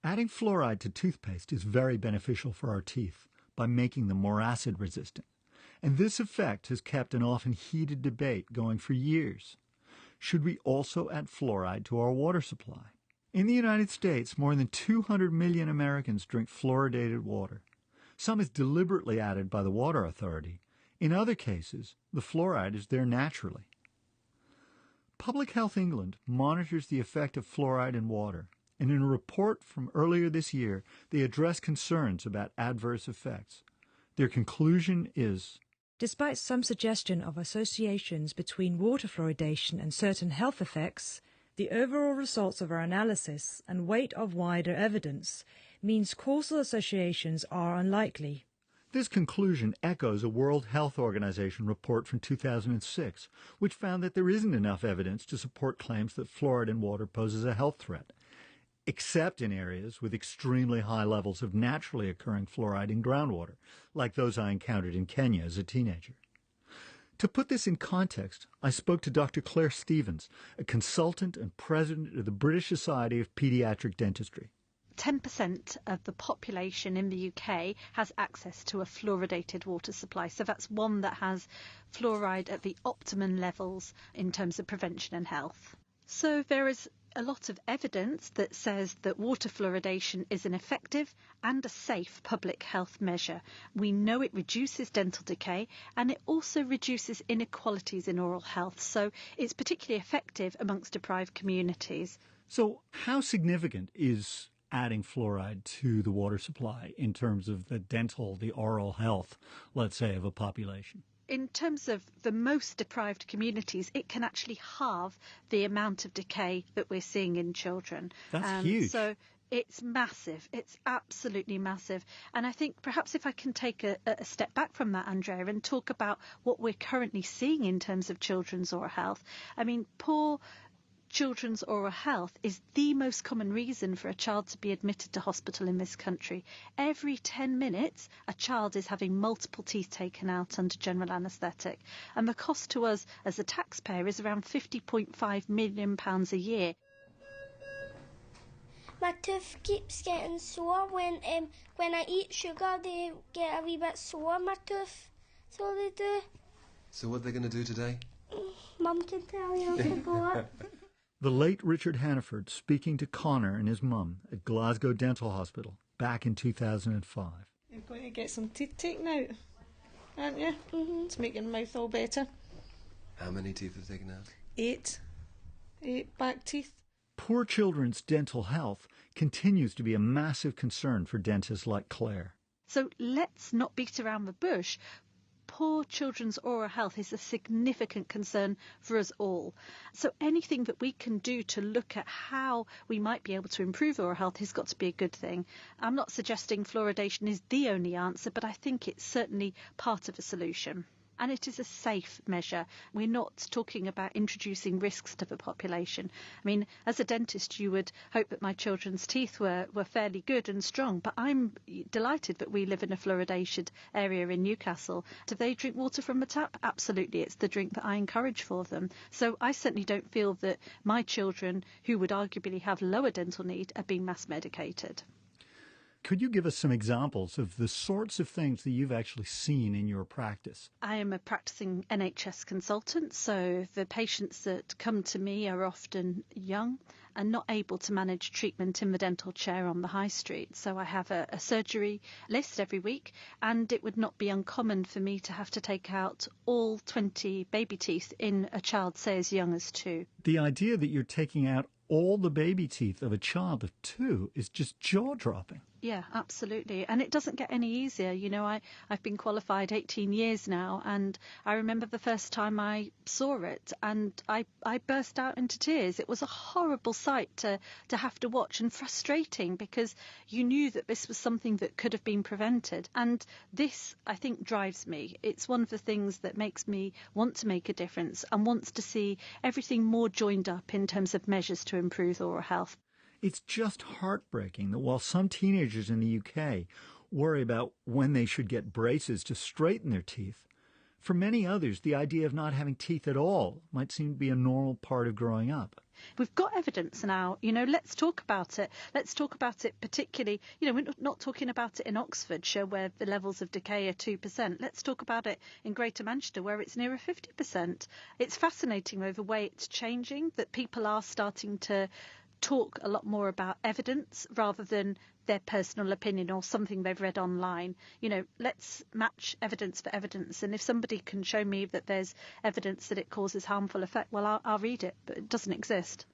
Adding fluoride to toothpaste is very beneficial for our teeth by making them more acid resistant. And this effect has kept an often heated debate going for years. Should we also add fluoride to our water supply? In the United States, more than 200 million Americans drink fluoridated water. Some is deliberately added by the Water Authority. In other cases, the fluoride is there naturally. Public Health England monitors the effect of fluoride in water, and in a report from earlier this year, they address concerns about adverse effects. Their conclusion is, despite some suggestion of associations between water fluoridation and certain health effects, the overall results of our analysis and weight of wider evidence means causal associations are unlikely. This conclusion echoes a World Health Organization report from 2006, which found that there isn't enough evidence to support claims that fluoride in water poses a health threat, except in areas with extremely high levels of naturally occurring fluoride in groundwater, like those I encountered in Kenya as a teenager. To put this in context, I spoke to Dr. Claire Stevens, a consultant and president of the British Society of Paediatric Dentistry. 10% of the population in the UK has access to a fluoridated water supply. So that's one that has fluoride at the optimum levels in terms of prevention and health. So there is a lot of evidence that says that water fluoridation is an effective and a safe public health measure. We know it reduces dental decay and it also reduces inequalities in oral health. So it's particularly effective amongst deprived communities. So how significant is adding fluoride to the water supply in terms of the oral health, let's say, of a population? In terms of the most deprived communities, it can actually halve the amount of decay that we're seeing in children. That's huge. So it's massive. It's absolutely massive. And I think perhaps if I can take a step back from that, Andrea, and talk about what we're currently seeing in terms of children's oral health. I mean, poor children's oral health is the most common reason for a child to be admitted to hospital in this country. Every 10 minutes, a child is having multiple teeth taken out under general anaesthetic. And the cost to us as a taxpayer is around £50.5 million a year. My tooth keeps getting sore. When I eat sugar, they get a wee bit sore, my tooth. So they do. So what are they going to do today? Mum can tell you to go up. The late Richard Hannaford speaking to Connor and his mum at Glasgow Dental Hospital back in 2005. You're going to get some teeth taken out, aren't you? Mm-hmm. To make your mouth all better. How many teeth are taken out? 8 back teeth. Poor children's dental health continues to be a massive concern for dentists like Claire. So let's not beat around the bush. Poor children's oral health is a significant concern for us all. So anything that we can do to look at how we might be able to improve oral health has got to be a good thing. I'm not suggesting fluoridation is the only answer, but I think it's certainly part of a solution. And it is a safe measure. We're not talking about introducing risks to the population. I mean, as a dentist, you would hope that my children's teeth were fairly good and strong, but I'm delighted that we live in a fluoridated area in Newcastle. Do they drink water from the tap? Absolutely. It's the drink that I encourage for them. So I certainly don't feel that my children, who would arguably have lower dental need, are being mass medicated. Could you give us some examples of the sorts of things that you've actually seen in your practice? I am a practicing NHS consultant, so the patients that come to me are often young and not able to manage treatment in the dental chair on the high street. So I have a surgery list every week, and it would not be uncommon for me to have to take out all 20 baby teeth in a child, say, as young as 2. The idea that you're taking out all the baby teeth of a child of 2 is just jaw-dropping. Yeah, absolutely. And it doesn't get any easier. You know, I've been qualified 18 years now, and I remember the first time I saw it and I burst out into tears. It was a horrible sight to have to watch, and frustrating because you knew that this was something that could have been prevented. And this, I think, drives me. It's one of the things that makes me want to make a difference and wants to see everything more joined up in terms of measures to improve oral health. It's just heartbreaking that while some teenagers in the UK worry about when they should get braces to straighten their teeth, for many others the idea of not having teeth at all might seem to be a normal part of growing up. We've got evidence now, let's talk about it. Let's talk about it particularly, we're not talking about it in Oxfordshire where the levels of decay are 2%. Let's talk about it in Greater Manchester where it's nearer 50%. It's fascinating the way it's changing, that people are starting to talk a lot more about evidence rather than their personal opinion or something they've read online. Let's match evidence for evidence. And if somebody can show me that there's evidence that it causes harmful effect, well, I'll read it, but it doesn't exist.